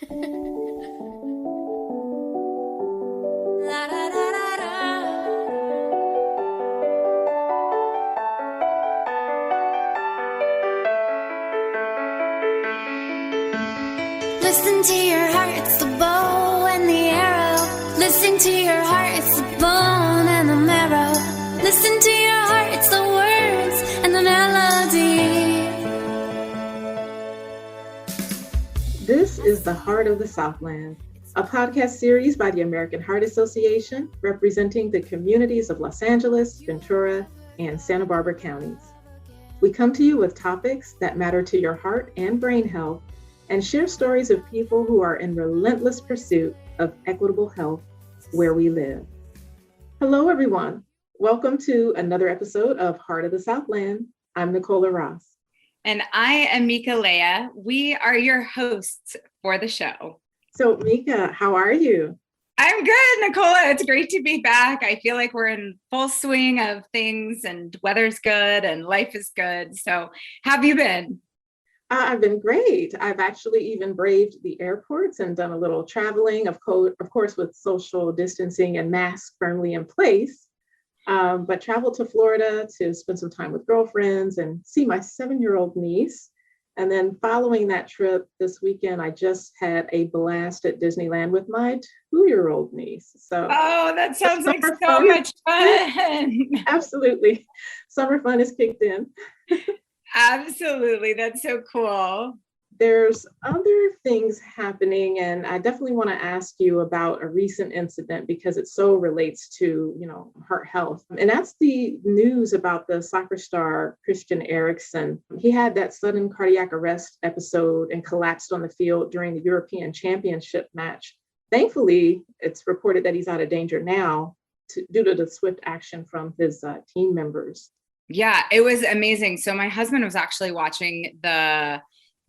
Listen to your heart, it's the bow and the arrow. Listen to your heart, it's the bone and the marrow. Listen to your heart, it's the words and the melody. This is The Heart of the Southland, a podcast series by the American Heart Association, representing the communities of Los Angeles, Ventura, and Santa Barbara counties. We come to you with topics that matter to your heart and brain health, and share stories of people who are in relentless pursuit of equitable health where we live. Hello, everyone. Welcome to another episode of Heart of the Southland. I'm Nicola Ross. And I am Mika Leah. We are your hosts for the show. So Mika, how are you? I'm good, Nicola. It's great to be back. I feel like we're in full swing of things and weather's good and life is good. So how have you been? I've been great. I've actually even braved the airports and done a little traveling, of course, with social distancing and masks firmly in place. But traveled to Florida to spend some time with girlfriends and see my 7-year-old niece. And then following that trip this weekend, I just had a blast at Disneyland with my 2-year-old niece. So, that sounds like so much fun. Absolutely. Summer fun is kicked in. Absolutely. That's so cool. There's other things happening, and I definitely want to ask you about a recent incident because it so relates to, heart health. And that's the news about the soccer star Christian Eriksen. He had that sudden cardiac arrest episode and collapsed on the field during the European Championship match. Thankfully, it's reported that he's out of danger now due to the swift action from his team members. Yeah, it was amazing. So my husband was actually watching the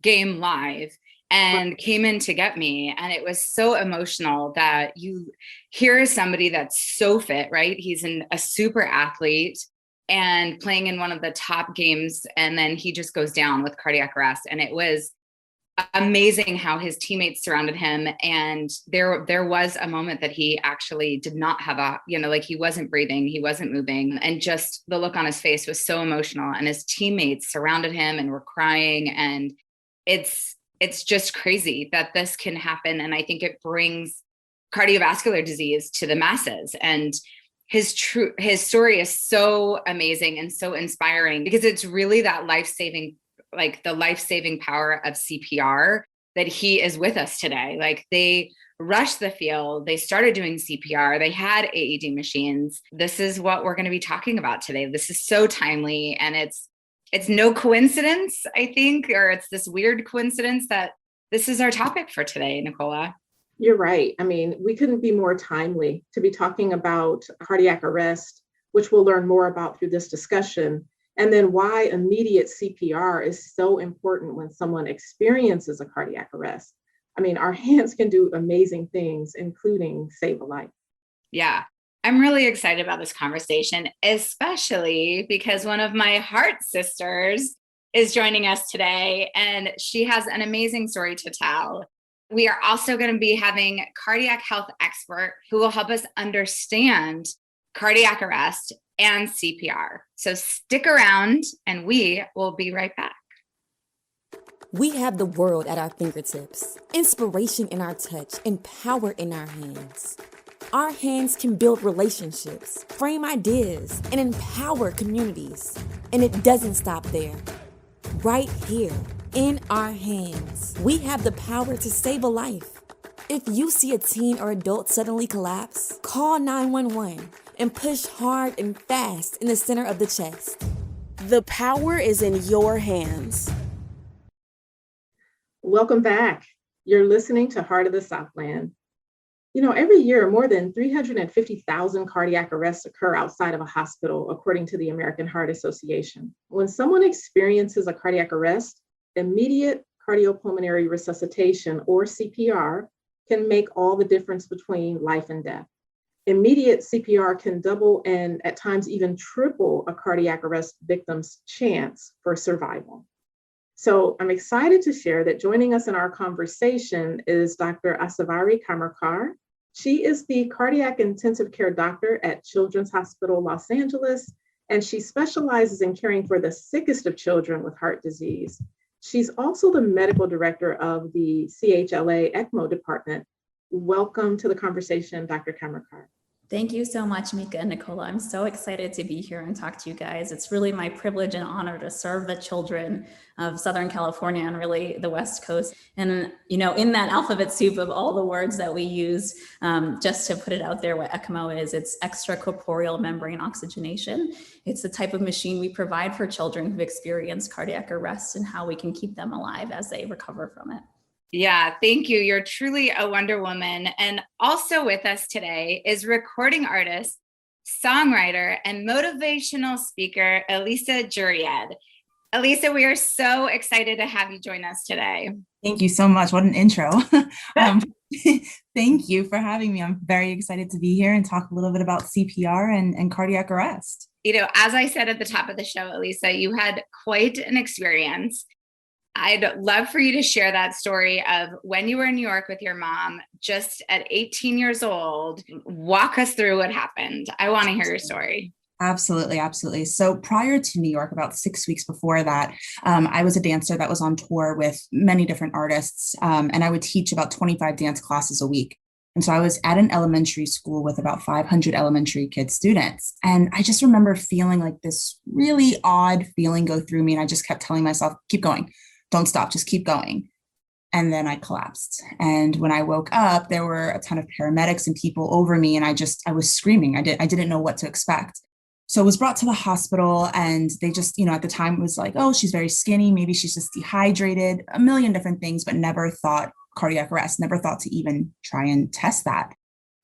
game live and came in to get me. And it was so emotional that you hear somebody that's so fit, right? He's a super athlete and playing in one of the top games. And then he just goes down with cardiac arrest. And it was amazing how his teammates surrounded him. And there was a moment that he actually did not have he wasn't breathing, he wasn't moving. And just the look on his face was so emotional. And his teammates surrounded him and were crying. And it's just crazy that this can happen. And I think it brings cardiovascular disease to the masses. And his story is so amazing and so inspiring because it's really that life-saving power of CPR that he is with us today. Like they rushed the field, they started doing CPR, they had AED machines. This is what we're going to be talking about today. This is so timely, and it's no coincidence, I think, or it's this weird coincidence that this is our topic for today, Nicola. You're right. I mean, we couldn't be more timely to be talking about cardiac arrest, which we'll learn more about through this discussion. And then why immediate CPR is so important when someone experiences a cardiac arrest. I mean, our hands can do amazing things, including save a life. Yeah, I'm really excited about this conversation, especially because one of my heart sisters is joining us today, and she has an amazing story to tell. We are also going to be having a cardiac health expert who will help us understand cardiac arrest and CPR. So stick around and we will be right back. We have the world at our fingertips, inspiration in our touch, and power in our hands. Our hands can build relationships, frame ideas, and empower communities. And it doesn't stop there. Right here, in our hands, we have the power to save a life. If you see a teen or adult suddenly collapse, call 911 and push hard and fast in the center of the chest. The power is in your hands. Welcome back. You're listening to Heart of the Southland. Every year, more than 350,000 cardiac arrests occur outside of a hospital, according to the American Heart Association. When someone experiences a cardiac arrest, immediate cardiopulmonary resuscitation, or CPR, can make all the difference between life and death. Immediate CPR can double and at times even triple a cardiac arrest victim's chance for survival. So I'm excited to share that joining us in our conversation is Dr. Asavari Kamerkar. She is the cardiac intensive care doctor at Children's Hospital Los Angeles, and she specializes in caring for the sickest of children with heart disease. She's also the medical director of the CHLA ECMO Department. Welcome to the conversation, Dr. Kamerkar. Thank you so much, Mika and Nicola. I'm so excited to be here and talk to you guys. It's really my privilege and honor to serve the children of Southern California and really the West Coast. And, in that alphabet soup of all the words that we use, just to put it out there, what ECMO is, it's extracorporeal membrane oxygenation. It's the type of machine we provide for children who've experienced cardiac arrest and how we can keep them alive as they recover from it. Yeah, thank you. You're truly a Wonder Woman. And also with us today is recording artist, songwriter, and motivational speaker, Ilisa Juried. Ilisa, we are so excited to have you join us today. Thank you so much. What an intro. Thank you for having me. I'm very excited to be here and talk a little bit about CPR and cardiac arrest. As I said at the top of the show, Ilisa, you had quite an experience. I'd love for you to share that story of when you were in New York with your mom, just at 18 years old. Walk us through what happened. I want to hear your story. Absolutely. Absolutely. So prior to New York, about 6 weeks before that, I was a dancer that was on tour with many different artists, and I would teach about 25 dance classes a week. And so I was at an elementary school with about 500 elementary kid students. And I just remember feeling like this really odd feeling go through me. And I just kept telling myself, keep going. Don't stop, just keep going. And then I collapsed. And when I woke up, there were a ton of paramedics and people over me. And I was screaming. I didn't know what to expect. So I was brought to the hospital and they just, at the time it was like, oh, she's very skinny. Maybe she's just dehydrated, a million different things, but never thought cardiac arrest, never thought to even try and test that.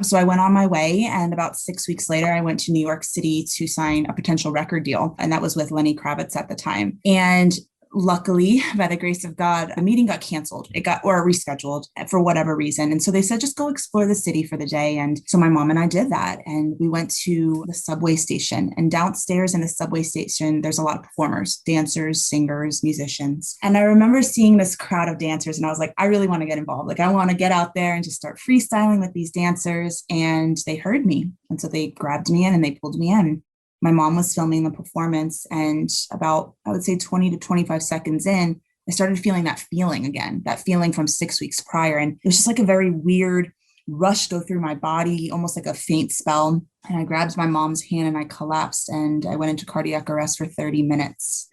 So I went on my way, and about 6 weeks later, I went to New York City to sign a potential record deal. And that was with Lenny Kravitz at the time. And luckily, by the grace of God, the meeting got canceled. It got rescheduled for whatever reason. And so they said, just go explore the city for the day. And so my mom and I did that. And we went to the subway station. And downstairs in the subway station, there's a lot of performers, dancers, singers, musicians. And I remember seeing this crowd of dancers. And I was like, I really want to get involved. Like, I want to get out there and just start freestyling with these dancers. And they heard me. And so they grabbed me in and they pulled me in. My mom was filming the performance, and about, I would say 20 to 25 seconds in, I started feeling that feeling again, that feeling from 6 weeks prior. And it was just like a very weird rush go through my body, almost like a faint spell. And I grabbed my mom's hand and I collapsed and I went into cardiac arrest for 30 minutes.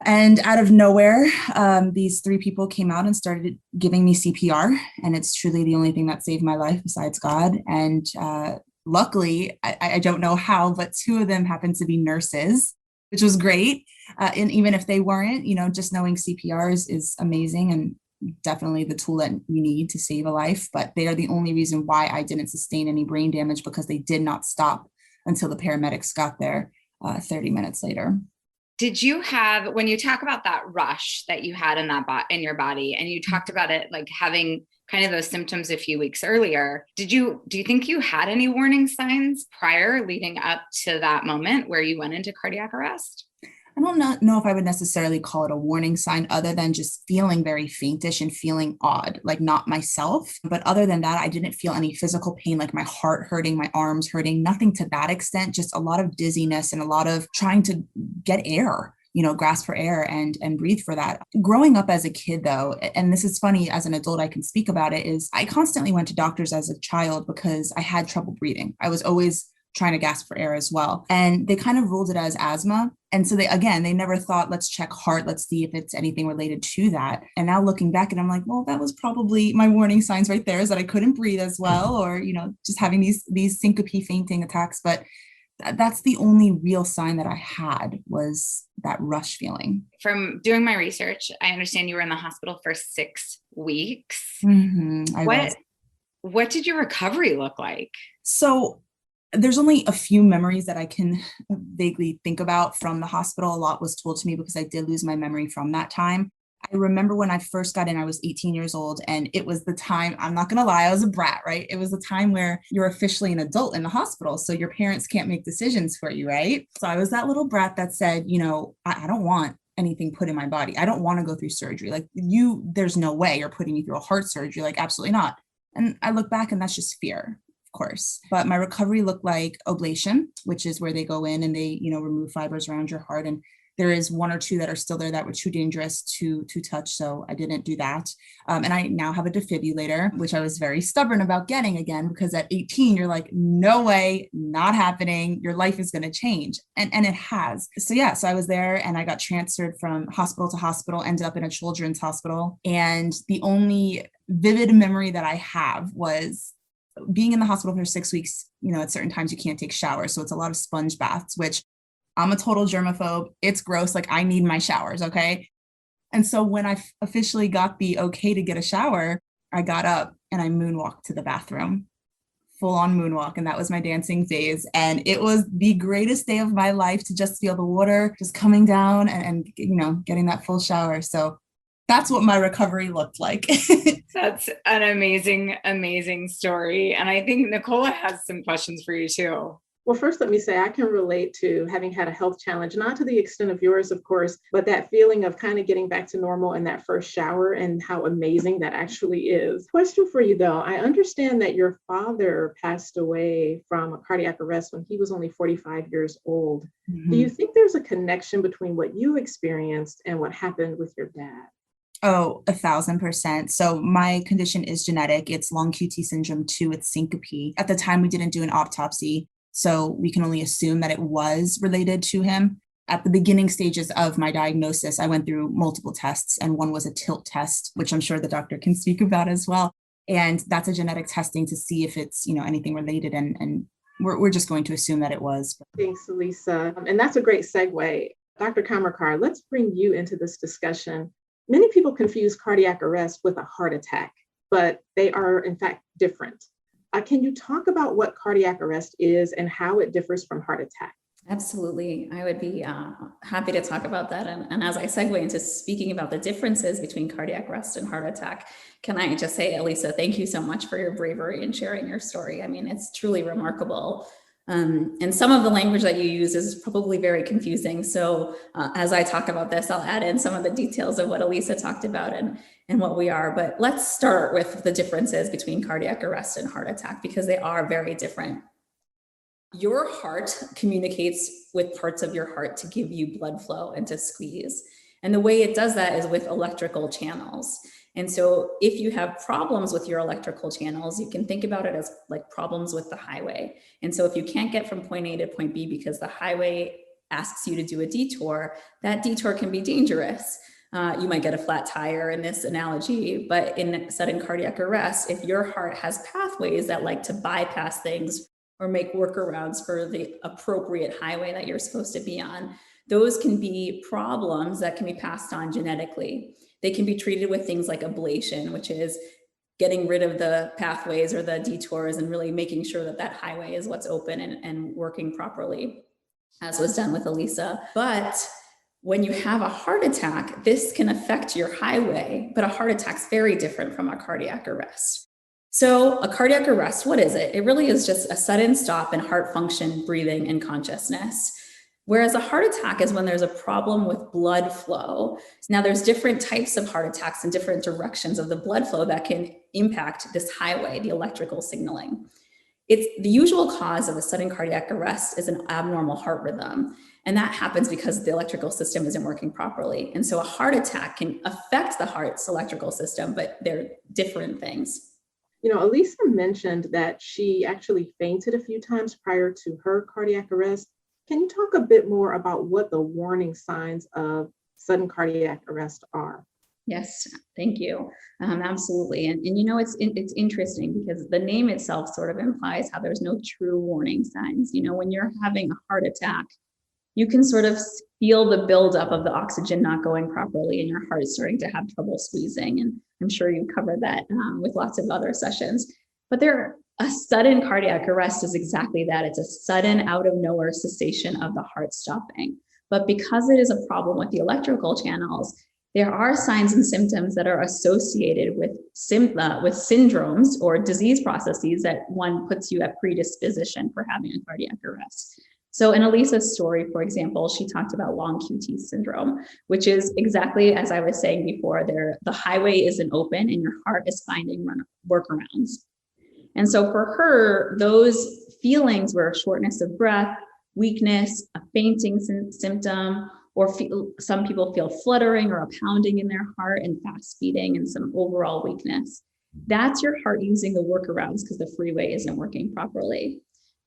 And out of nowhere, these three people came out and started giving me CPR. And it's truly the only thing that saved my life besides God. And luckily, I don't know how, but two of them happened to be nurses, which was great. And even if they weren't, just knowing CPR is amazing and definitely the tool that you need to save a life. But they are the only reason why I didn't sustain any brain damage, because they did not stop until the paramedics got there 30 minutes later. Did you have, when you talk about that rush that you had in your body, and you talked about it like having kind of those symptoms a few weeks earlier, do you think you had any warning signs prior leading up to that moment where you went into cardiac arrest? I don't know if I would necessarily call it a warning sign, other than just feeling very faintish and feeling odd, like not myself. But other than that, I didn't feel any physical pain, like my heart hurting, my arms hurting, nothing to that extent, just a lot of dizziness and a lot of trying to get air, grasp for air and breathe for that. Growing up as a kid, though, and this is funny, as an adult, I can speak about it, is I constantly went to doctors as a child because I had trouble breathing. I was always trying to gasp for air as well. And they kind of ruled it as asthma. And so they never thought, let's check heart, let's see if it's anything related to that. And now looking back, and I'm like, well, that was probably my warning signs right there, is that I couldn't breathe as well, or, just having these syncope fainting attacks. But that's the only real sign that I had, was that rush feeling. From doing my research, I understand you were in the hospital for 6 weeks. Mm-hmm, What did your recovery look like? So there's only a few memories that I can vaguely think about from the hospital. A lot was told to me because I did lose my memory from that time. I remember when I first got in, I was 18 years old, and it was the time, I'm not going to lie, I was a brat, right? It was the time where you're officially an adult in the hospital, so your parents can't make decisions for you, right? So I was that little brat that said, I don't want anything put in my body. I don't want to go through surgery. Like there's no way you're putting me through a heart surgery. Like, absolutely not. And I look back and that's just fear, of course. But my recovery looked like ablation, which is where they go in and they, remove fibers around your heart. And there is one or two that are still there that were too dangerous to touch. So I didn't do that. And I now have a defibrillator, which I was very stubborn about getting again, because at 18, you're like, no way, not happening. Your life is going to change. And it has. So I was there and I got transferred from hospital to hospital, ended up in a children's hospital. And the only vivid memory that I have was being in the hospital for 6 weeks. At certain times you can't take showers. So it's a lot of sponge baths, which I'm a total germaphobe. It's gross. Like, I need my showers. Okay. And so when I officially got the okay to get a shower, I got up and I moonwalked to the bathroom, full on moonwalk. And that was my dancing phase. And it was the greatest day of my life to just feel the water just coming down and getting that full shower. So that's what my recovery looked like. That's an amazing, amazing story. And I think Nicola has some questions for you too. Well, first, let me say I can relate to having had a health challenge, not to the extent of yours, of course, but that feeling of kind of getting back to normal in that first shower and how amazing that actually is. Question for you, though. I understand that your father passed away from a cardiac arrest when he was only 45 years old. Mm-hmm. Do you think there's a connection between what you experienced and what happened with your dad? Oh, 1,000%. So my condition is genetic. It's long QT syndrome 2. It's syncope. At the time, we didn't do an autopsy, so we can only assume that it was related to him. At the beginning stages of my diagnosis, I went through multiple tests, and one was a tilt test, which I'm sure the doctor can speak about as well. And that's a genetic testing to see if it's, anything related. And we're just going to assume that it was. Thanks, Ilisa. And that's a great segue. Dr. Kamerkar, let's bring you into this discussion. Many people confuse cardiac arrest with a heart attack, but they are in fact different. Can you talk about what cardiac arrest is and how it differs from heart attack? Absolutely. I would be happy to talk about that. And as I segue into speaking about the differences between cardiac arrest and heart attack, can I just say, Ilisa, thank you so much for your bravery in sharing your story. I mean, it's truly remarkable. And some of the language that you use is probably very confusing. So as I talk about this, I'll add in some of the details of what Ilisa talked about and what we are. But let's start with the differences between cardiac arrest and heart attack, because they are very different. Your heart communicates with parts of your heart to give you blood flow and to squeeze. And the way it does that is with electrical channels. And so if you have problems with your electrical channels, you can think about it as like problems with the highway. And so if you can't get from point A to point B because the highway asks you to do a detour, that detour can be dangerous. You might get a flat tire in this analogy, but in sudden cardiac arrest, if your heart has pathways that like to bypass things or make workarounds for the appropriate highway that you're supposed to be on, those can be problems that can be passed on genetically. They can be treated with things like ablation, which is getting rid of the pathways or the detours and really making sure that that highway is what's open and working properly, as was done with Ilisa. But when you have a heart attack, this can affect your highway, but a heart attack's very different from a cardiac arrest. So a cardiac arrest, what is it? It really is just a sudden stop in heart function, breathing, and consciousness. Whereas a heart attack is when there's a problem with blood flow. Now there's different types of heart attacks and different directions of the blood flow that can impact this highway, the electrical signaling. It's the usual cause of a sudden cardiac arrest is an abnormal heart rhythm. And that happens because the electrical system isn't working properly. And so a heart attack can affect the heart's electrical system, but they're different things. Ilisa mentioned that she actually fainted a few times prior to her cardiac arrest. Can you talk a bit more about what the warning signs of sudden cardiac arrest are? Yes, thank you. Absolutely. And it's interesting because the name itself sort of implies how there's no true warning signs. When you're having a heart attack, you can sort of feel the buildup of the oxygen not going properly and your heart is starting to have trouble squeezing. And I'm sure you've covered that with lots of other sessions. But a sudden cardiac arrest is exactly that. It's a sudden out of nowhere cessation of the heart stopping. But because it is a problem with the electrical channels, there are signs and symptoms that are associated with syndromes or disease processes that one puts you at predisposition for having a cardiac arrest. So in Elisa's story, for example, she talked about long QT syndrome, which is exactly as I was saying before, the highway isn't open and your heart is finding workarounds. And so for her, those feelings were shortness of breath, weakness, a fainting symptom, or some people feel fluttering or a pounding in their heart and fast beating and some overall weakness. That's your heart using the workarounds because the freeway isn't working properly.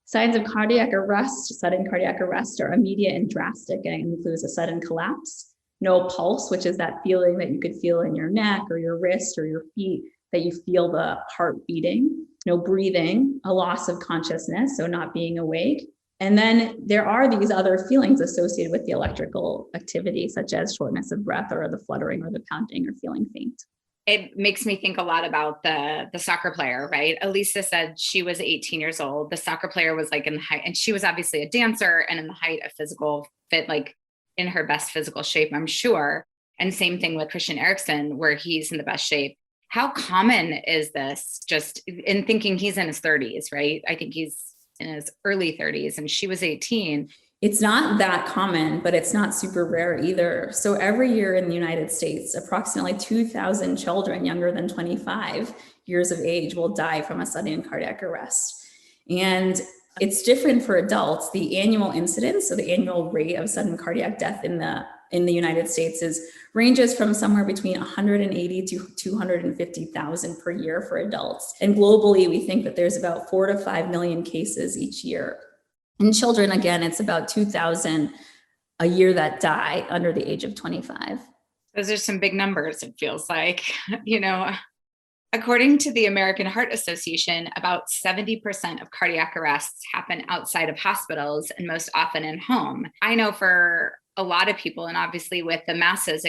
Signs of cardiac arrest, sudden cardiac arrest, are immediate and drastic and includes a sudden collapse, no pulse, which is that feeling that you could feel in your neck or your wrist or your feet, that you feel the heart beating, no breathing, a loss of consciousness, so not being awake. And then there are these other feelings associated with the electrical activity, such as shortness of breath or the fluttering or the pounding or feeling faint. It makes me think a lot about the soccer player, right? Elisa said she was 18 years old. The soccer player was like in the height, and she was obviously a dancer and in the height of physical fit, like in her best physical shape, I'm sure. And same thing with Christian Eriksen, where he's in the best shape. How common is this, just in thinking he's in his 30s, right? I think he's in his early 30s and she was 18. It's not that common, but it's not super rare either. So every year in the United States, approximately 2,000 children younger than 25 years of age will die from a sudden cardiac arrest. And it's different for adults. The annual incidence, so the annual rate of sudden cardiac death in the United States ranges from somewhere between 180 to 250,000 per year for adults. And globally, we think that there's about 4 to 5 million cases each year. In children, again, it's about 2,000 a year that die under the age of 25. Those are some big numbers, it feels like. According to the American Heart Association, about 70% of cardiac arrests happen outside of hospitals and most often in home. I know for a lot of people, and obviously with the masses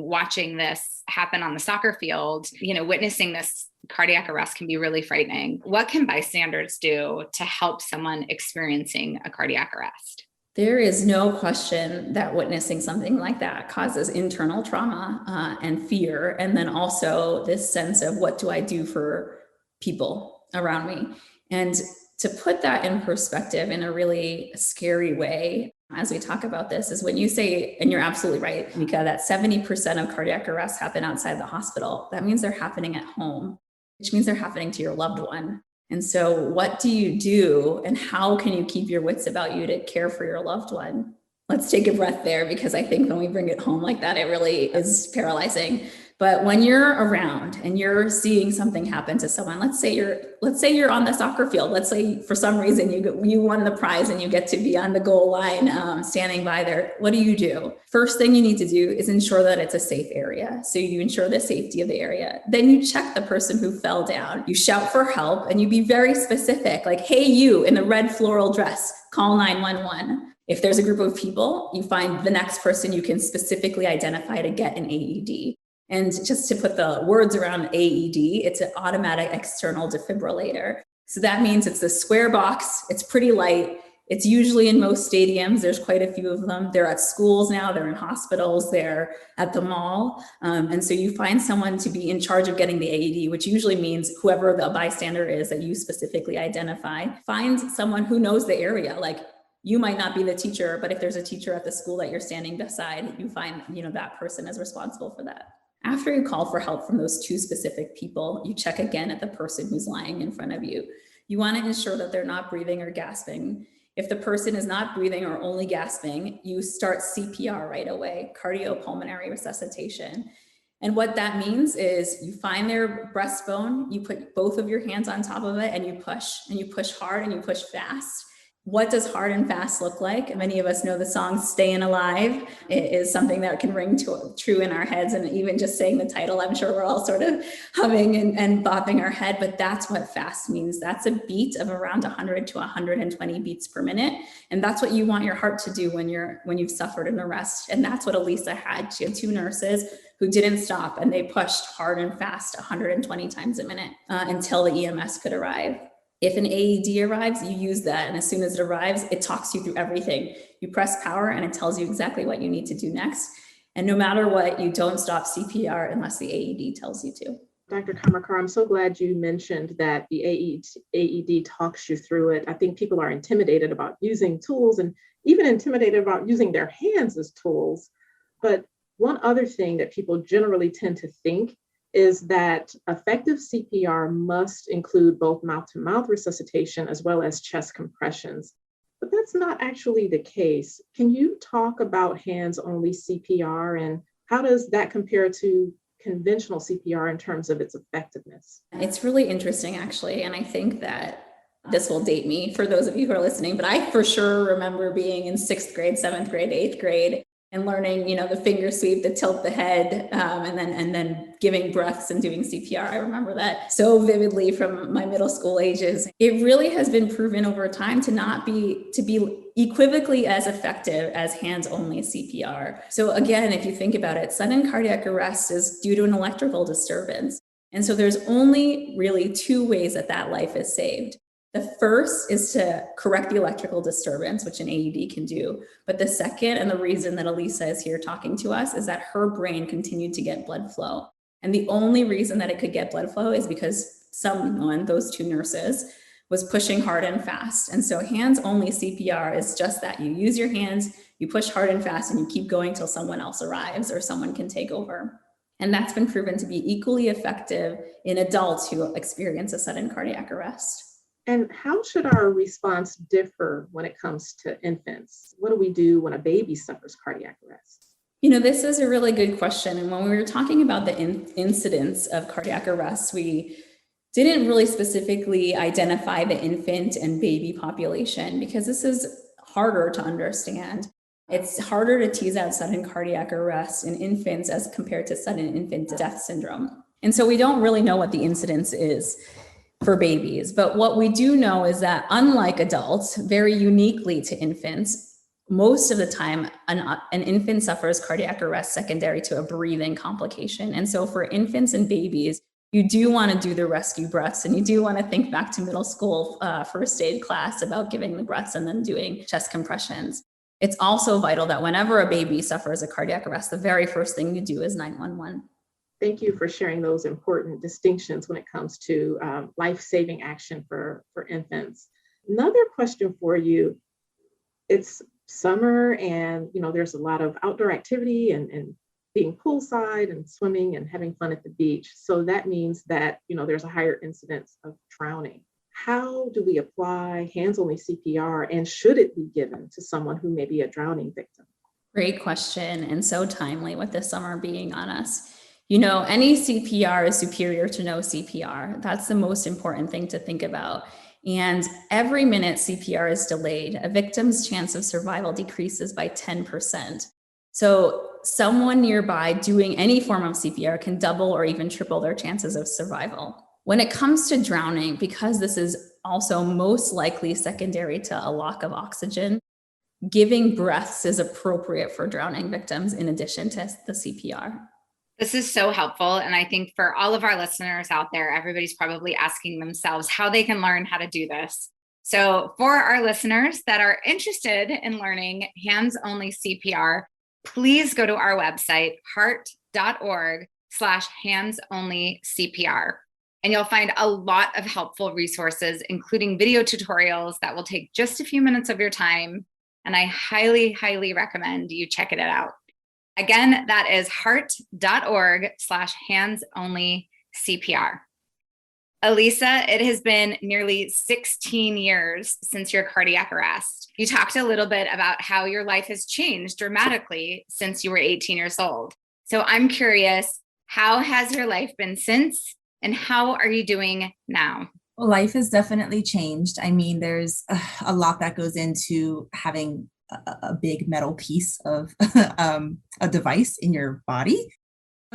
watching this happen on the soccer field, witnessing this cardiac arrest can be really frightening. What can bystanders do to help someone experiencing a cardiac arrest? There is no question that witnessing something like that causes internal trauma and fear, and then also this sense of what do I do for people around me? And to put that in perspective in a really scary way, as we talk about this, is when you say, and you're absolutely right, Mika, that 70% of cardiac arrests happen outside the hospital. That means they're happening at home, which means they're happening to your loved one. And so what do you do, and how can you keep your wits about you to care for your loved one? Let's take a breath there, because I think when we bring it home like that, it really is paralyzing. But when you're around and you're seeing something happen to someone, let's say you're on the soccer field. Let's say for some reason you won the prize and you get to be on the goal line, standing by there. What do? First thing you need to do is ensure that it's a safe area. So you ensure the safety of the area. Then you check the person who fell down. You shout for help and you be very specific, like, hey, you in the red floral dress, call 911. If there's a group of people, you find the next person you can specifically identify to get an AED. And just to put the words around AED, it's an automatic external defibrillator. So that means it's a square box, it's pretty light. It's usually in most stadiums. There's quite a few of them. They're at schools now, they're in hospitals, they're at the mall. And so you find someone to be in charge of getting the AED, which usually means whoever the bystander is that you specifically identify. Find someone who knows the area. Like, you might not be the teacher, but if there's a teacher at the school that you're standing beside, you find, that person is responsible for that. After you call for help from those two specific people, you check again at the person who's lying in front of you. You want to ensure that they're not breathing or gasping. If the person is not breathing or only gasping, you start CPR right away, cardiopulmonary resuscitation. And what that means is you find their breastbone, you put both of your hands on top of it, and you push hard and you push fast. What does hard and fast look like? Many of us know the song Staying Alive. It is something that can ring true in our heads. And even just saying the title, I'm sure we're all sort of humming and bopping our head, but that's what fast means. That's a beat of around 100 to 120 beats per minute. And that's what you want your heart to do when you've suffered an arrest. And that's what Elisa had. She had two nurses who didn't stop, and they pushed hard and fast 120 times a minute until the EMS could arrive. If an AED arrives, you use that. And as soon as it arrives, it talks you through everything. You press power and it tells you exactly what you need to do next. And no matter what, you don't stop CPR unless the AED tells you to. Dr. Kamerkar, I'm so glad you mentioned that the AED talks you through it. I think people are intimidated about using tools and even intimidated about using their hands as tools. But one other thing that people generally tend to think is that effective CPR must include both mouth-to-mouth resuscitation as well as chest compressions. But that's not actually the case. Can you talk about hands-only CPR and how does that compare to conventional CPR in terms of its effectiveness? It's really interesting, actually. And I think that this will date me for those of you who are listening, but I for sure remember being in 6th grade, 7th grade, 8th grade, and learning, the finger sweep, the tilt the head, and then giving breaths and doing CPR. I remember that so vividly from my middle school ages. It really has been proven over time to be equivocally as effective as hands-only CPR. So again, if you think about it, sudden cardiac arrest is due to an electrical disturbance. And so there's only really 2 ways that life is saved. The first is to correct the electrical disturbance, which an AED can do. But the second, and the reason that Ilisa is here talking to us, is that her brain continued to get blood flow. And the only reason that it could get blood flow is because someone, those 2 nurses, was pushing hard and fast. And so hands-only CPR is just that. You use your hands, you push hard and fast, and you keep going till someone else arrives or someone can take over. And that's been proven to be equally effective in adults who experience a sudden cardiac arrest. And how should our response differ when it comes to infants? What do we do when a baby suffers cardiac arrest? This is a really good question. And when we were talking about the incidence of cardiac arrest, we didn't really specifically identify the infant and baby population because this is harder to understand. It's harder to tease out sudden cardiac arrest in infants as compared to sudden infant death syndrome. And so we don't really know what the incidence is for babies. But what we do know is that unlike adults, very uniquely to infants, most of the time an infant suffers cardiac arrest secondary to a breathing complication. And so for infants and babies, you do want to do the rescue breaths, and you do want to think back to middle school first aid class about giving the breaths and then doing chest compressions. It's also vital that whenever a baby suffers a cardiac arrest, the very first thing you do is 911. Thank you for sharing those important distinctions when it comes to life-saving action for infants. Another question for you, it's summer and there's a lot of outdoor activity and being poolside and swimming and having fun at the beach. So that means that there's a higher incidence of drowning. How do we apply hands-only CPR, and should it be given to someone who may be a drowning victim? Great question, and so timely with the summer being on us. Any CPR is superior to no CPR. That's the most important thing to think about. And every minute CPR is delayed, a victim's chance of survival decreases by 10%. So someone nearby doing any form of CPR can double or even triple their chances of survival. When it comes to drowning, because this is also most likely secondary to a lack of oxygen, giving breaths is appropriate for drowning victims in addition to the CPR. This is so helpful. And I think for all of our listeners out there, everybody's probably asking themselves how they can learn how to do this. So for our listeners that are interested in learning hands-only CPR, please go to our website, heart.org/hands-only-CPR. And you'll find a lot of helpful resources, including video tutorials that will take just a few minutes of your time. And I highly, highly recommend you check it out. Again, that is heart.org/hands-only-CPR. Ilisa, it has been nearly 16 years since your cardiac arrest. You talked a little bit about how your life has changed dramatically since you were 18 years old. So I'm curious, how has your life been since, and how are you doing now? Well, life has definitely changed. I mean, there's a lot that goes into having a big metal piece of a device in your body.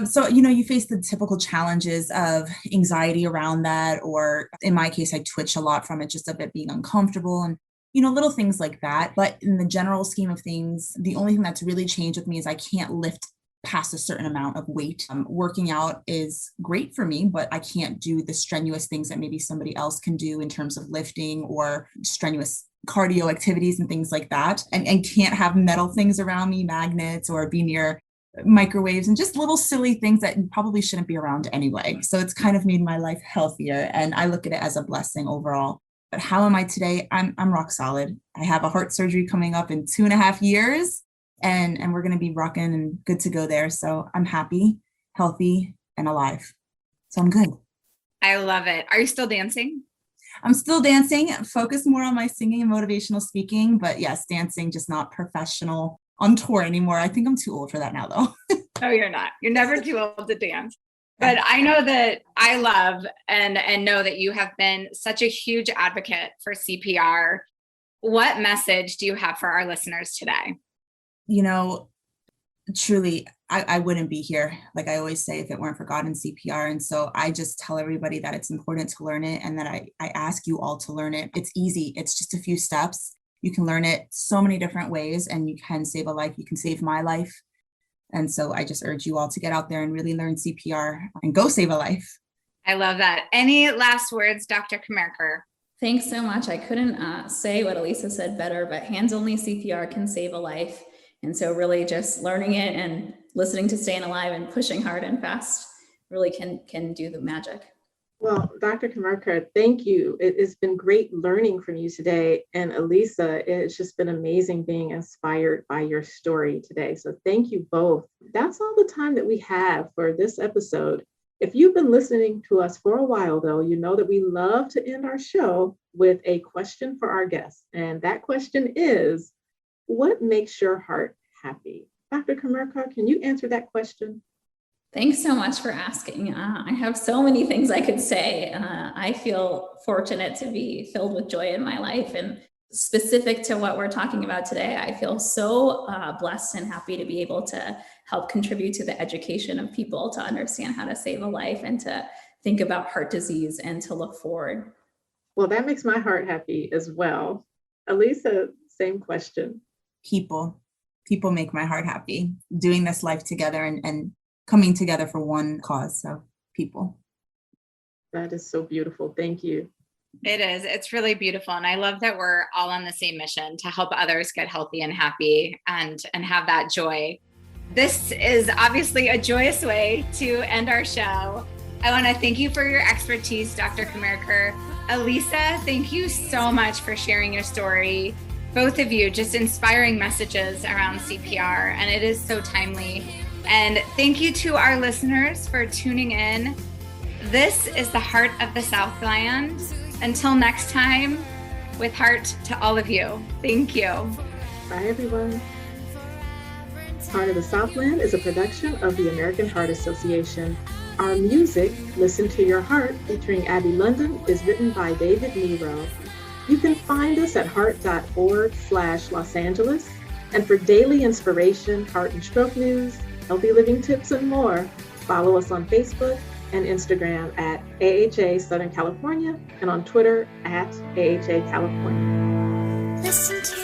So, you face the typical challenges of anxiety around that, or in my case, I twitch a lot from it, just of it being uncomfortable and, little things like that. But in the general scheme of things, the only thing that's really changed with me is I can't lift past a certain amount of weight. Working out is great for me, but I can't do the strenuous things that maybe somebody else can do in terms of lifting or strenuous cardio activities and things like that, and can't have metal things around me, magnets, or be near microwaves and just little silly things that probably shouldn't be around anyway. So it's kind of made my life healthier, and I look at it as a blessing overall. But how am I today? I'm rock solid. I have a heart surgery coming up in 2.5 years, and we're going to be rocking and good to go there. So I'm happy, healthy, and alive. So I'm good. I love it. Are you still dancing? I'm still dancing, focus more on my singing and motivational speaking, but yes, dancing, just not professional on tour anymore. I think I'm too old for that now, though. No, you're not. You're never too old to dance. But I know that I love and know that you have been such a huge advocate for CPR. What message do you have for our listeners today? You know, truly, I wouldn't be here. Like I always say, if it weren't for God and CPR. And so I just tell everybody that it's important to learn it, and that I ask you all to learn it. It's easy. It's just a few steps. You can learn it so many different ways, and you can save a life. You can save my life. And so I just urge you all to get out there and really learn CPR and go save a life. I love that. Any last words, Dr. Kamerkar? Thanks so much. I couldn't say what Ilisa said better, but hands-only CPR can save a life. And so really just learning it and listening to Staying Alive and pushing hard and fast really can do the magic. Well, Dr. Kamerkar, thank you. It's been great learning from you today. And Ilisa, it's just been amazing being inspired by your story today. So thank you both. That's all the time that we have for this episode. If you've been listening to us for a while, though, you know that we love to end our show with a question for our guests. And that question is, what makes your heart happy? Dr. Kamerkar, can you answer that question? Thanks so much for asking. I have so many things I could say. I feel fortunate to be filled with joy in my life. And specific to what we're talking about today, I feel so blessed and happy to be able to help contribute to the education of people to understand how to save a life and to think about heart disease and to look forward. Well, that makes my heart happy as well. Ilisa, same question. People make my heart happy. Doing this life together and coming together for one cause. So people. That is so beautiful. Thank you. It is. It's really beautiful. And I love that we're all on the same mission to help others get healthy and happy and have that joy. This is obviously a joyous way to end our show. I want to thank you for your expertise, Dr. Kamerkar. Ilisa, thank you so much for sharing your story. Both of you, just inspiring messages around CPR, and it is so timely. And thank you to our listeners for tuning in. This is the Heart of the Southland. Until next time, with heart to all of you. Thank you. Bye, everyone. Heart of the Southland is a production of the American Heart Association. Our music, Listen to Your Heart, featuring Abby London, is written by David Nero. You can find us at heart.org/Los Angeles. And for daily inspiration, heart and stroke news, healthy living tips, and more, follow us on Facebook and Instagram at AHA Southern California and on Twitter at AHA California. Listen to